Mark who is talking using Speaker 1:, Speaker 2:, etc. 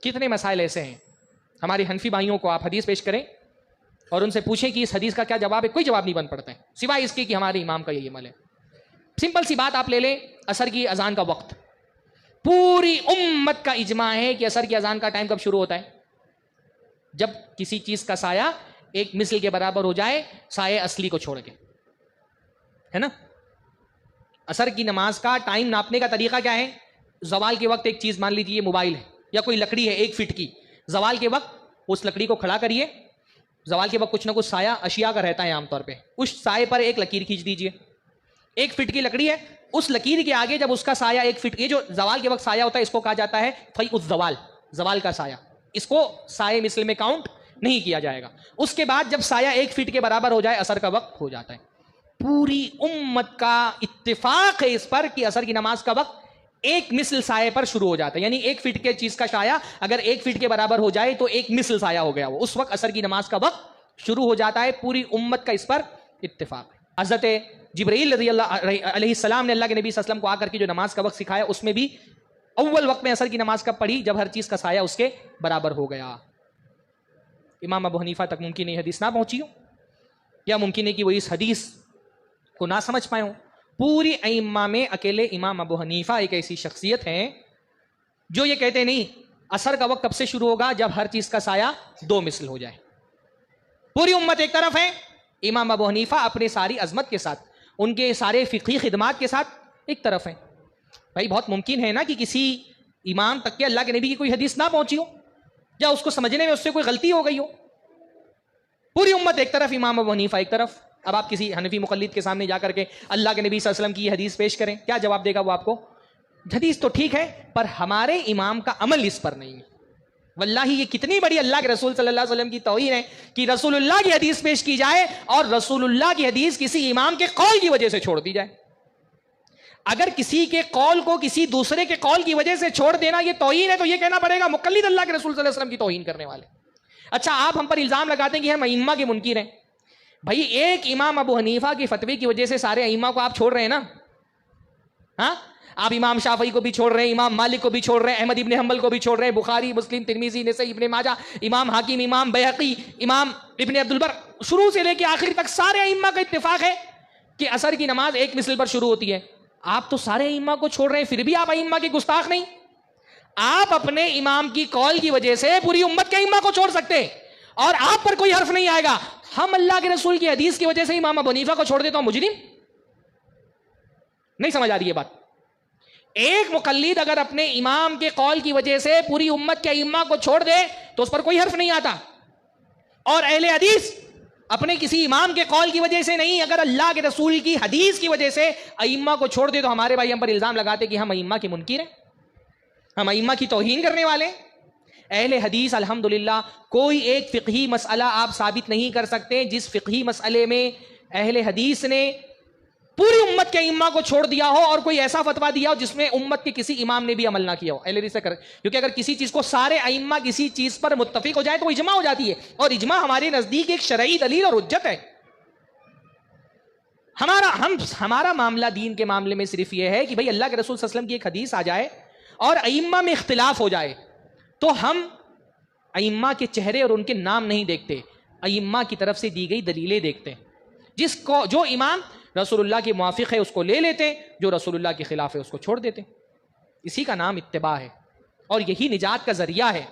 Speaker 1: کتنے مسائل ایسے ہیں ہمارے حنفی بھائیوں کو آپ حدیث پیش کریں اور ان سے پوچھیں کہ اس حدیث کا کیا جواب ہے، کوئی جواب نہیں بن پڑتا ہے سوائے اس کے کہ ہمارے امام کا یہی عمل ہے. سمپل سی بات آپ لے لیں، عصر کی اذان کا وقت، پوری امت کا اجماع ہے کہ عصر کی اذان کا ٹائم کب شروع ہوتا ہے؟ جب کسی چیز کا سایہ ایک مثل کے برابر ہو جائے سایہ اصلی کو چھوڑ کے، ہے نا. عصر کی نماز کا ٹائم ناپنے کا طریقہ کیا ہے؟ زوال کے وقت ایک چیز مان لیجیے موبائل ہے یا کوئی لکڑی ہے 1 فٹ کی، زوال کے وقت اس لکڑی کو کھڑا کریے، زوال کے وقت کچھ نہ کچھ سایہ اشیاء کا رہتا ہے عام طور پہ، اس سائے پر ایک لکیر کھینچ دیجیے. 1 فٹ کی لکڑی ہے، اس لکیر کے آگے جب اس کا سایہ 1 فٹ، یہ جو زوال کے وقت سایہ ہوتا ہے اس کو کہا جاتا ہے فی الزوال، زوال کا سایہ، اس کو سایہ مثل میں کاؤنٹ نہیں کیا جائے گا. اس کے بعد جب سایہ 1 فٹ کے برابر ہو جائے عصر کا وقت ہو جاتا ہے. پوری امت کا اتفاق ہے اس پر کہ عصر کی نماز کا وقت ایک مثل سایہ پر شروع ہو جاتا ہے. یعنی 1 فٹ کے چیز کا سایہ اگر 1 فٹ کے برابر ہو جائے تو ایک مثل سایہ ہو گیا، وہ اس وقت عصر کی نماز کا وقت شروع ہو جاتا ہے. پوری امت کا اس پر اتفاق ہے. حضرت جبرائیل رضی اللہ علیہ السلام نے اللہ کے نبی صلی اللہ علیہ وسلم کو آ کر کے جو نماز کا وقت سکھایا اس میں بھی اول وقت میں عصر کی نماز کب پڑھی؟ جب ہر چیز کا سایہ اس کے برابر ہو گیا. امام ابو حنیفہ تک ممکن ہے حدیث نہ پہنچی ہو، یا ممکن ہے کہ وہ اس حدیث کو نہ سمجھ پائے ہوں. پوری ائمہ میں اکیلے امام ابو حنیفہ ایک ایسی شخصیت ہیں جو یہ کہتے نہیں عصر کا وقت کب سے شروع ہوگا؟ جب ہر چیز کا سایہ 2 مثل ہو جائے. پوری امت ایک طرف ہے، امام ابو حنیفہ اپنے ساری عظمت کے ساتھ، ان کے سارے فقہی خدمات کے ساتھ ایک طرف ہیں. بھائی بہت ممکن ہے نا کہ کسی امام تک کے اللہ کے نبی کی کوئی حدیث نہ پہنچی ہو، یا اس کو سمجھنے میں اس سے کوئی غلطی ہو گئی ہو. پوری امت ایک طرف، امام ابو حنیفہ ایک طرف. اب آپ کسی حنفی مقلد کے سامنے جا کر کے اللہ کے نبی صلی اللہ علیہ وسلم کی یہ حدیث پیش کریں، کیا جواب دے گا وہ آپ کو؟ حدیث تو ٹھیک ہے پر ہمارے امام کا عمل اس پر نہیں ہے. واللہ یہ کتنی بڑی اللہ کے رسول صلی اللہ علیہ وسلم کی توہین ہے کہ رسول اللہ کی حدیث پیش کی جائے اور رسول اللہ کی حدیث کسی امام کے قول کی وجہ سے چھوڑ دی جائے. اگر کسی کے قول کو کسی دوسرے کے قول کی وجہ سے چھوڑ دینا یہ توہین ہے تو یہ کہنا پڑے گا مقلد اللہ کے رسول صلی اللہ علیہ وسلم کی توہین کرنے والے. اچھا آپ ہم پر الزام لگاتے ہیں کہ ہم ائمہ کے منکر ہیں. بھائی ایک امام ابو حنیفہ کی فتوی کی وجہ سے سارے ائمہ کو آپ چھوڑ رہے ہیں نا؟ ہاں، آپ امام شافعی کو بھی چھوڑ رہے ہیں، امام مالک کو بھی چھوڑ رہے ہیں، احمد ابن حنبل کو بھی چھوڑ رہے ہیں، بخاری، مسلم، ترمذی، نسائی، ابن ماجہ، امام حاکم، امام بیہقی، امام ابن عبد البر، شروع سے لے کے آخر تک سارے ائمہ کا اتفاق ہے کہ عصر کی نماز ایک مثل پر شروع ہوتی ہے. آپ تو سارے ائمہ کو چھوڑ رہے ہیں، پھر بھی آپ ائمہ کے گستاخ نہیں. آپ اپنے امام کی قول کی وجہ سے پوری امت کے ائمہ کو چھوڑ سکتے ہیں اور آپ پر کوئی حرف نہیں آئے گا. ہم اللہ کے رسول کی حدیث کی وجہ سے امام ابو حنیفہ کو چھوڑ دیتا ہوں مجرم؟ نہیں سمجھ آ رہی یہ بات. ایک مقلد اگر اپنے امام کے قول کی وجہ سے پوری امت کے ائمہ کو چھوڑ دے تو اس پر کوئی حرف نہیں آتا. اور اہل حدیث اپنے کسی امام کے قول کی وجہ سے نہیں، اگر اللہ کے رسول کی حدیث کی وجہ سے ائمہ کو چھوڑ دے تو ہمارے بھائی ہم پر الزام لگاتے کہ ہم ائمہ کے منکر ہیں، ہم ائمہ کی توہین کرنے والے ہیں. اہل حدیث الحمدللہ کوئی ایک فقہی مسئلہ آپ ثابت نہیں کر سکتے جس فقہی مسئلے میں اہل حدیث نے پوری امت کے ائمہ کو چھوڑ دیا ہو اور کوئی ایسا فتویٰ دیا ہو جس میں امت کے کسی امام نے بھی عمل نہ کیا ہو. اہل حدیث سے کیونکہ اگر کسی چیز کو سارے ائمہ کسی چیز پر متفق ہو جائے تو وہ اجماع ہو جاتی ہے، اور اجماع ہمارے نزدیک ایک شرعی دلیل اور حجت ہے. ہمارا معاملہ دین کے معاملے میں صرف یہ ہے کہ بھئی اللہ کے رسول صلی اللہ علیہ وسلم کی ایک حدیث آ جائے اور ائمہ میں اختلاف ہو جائے تو ہم ائمہ کے چہرے اور ان کے نام نہیں دیکھتے، ائمہ کی طرف سے دی گئی دلیلیں دیکھتے ہیں. جو امام رسول اللہ کے موافق ہے اس کو لے لیتے، جو رسول اللہ کے خلاف ہے اس کو چھوڑ دیتے. اسی کا نام اتباع ہے اور یہی نجات کا ذریعہ ہے.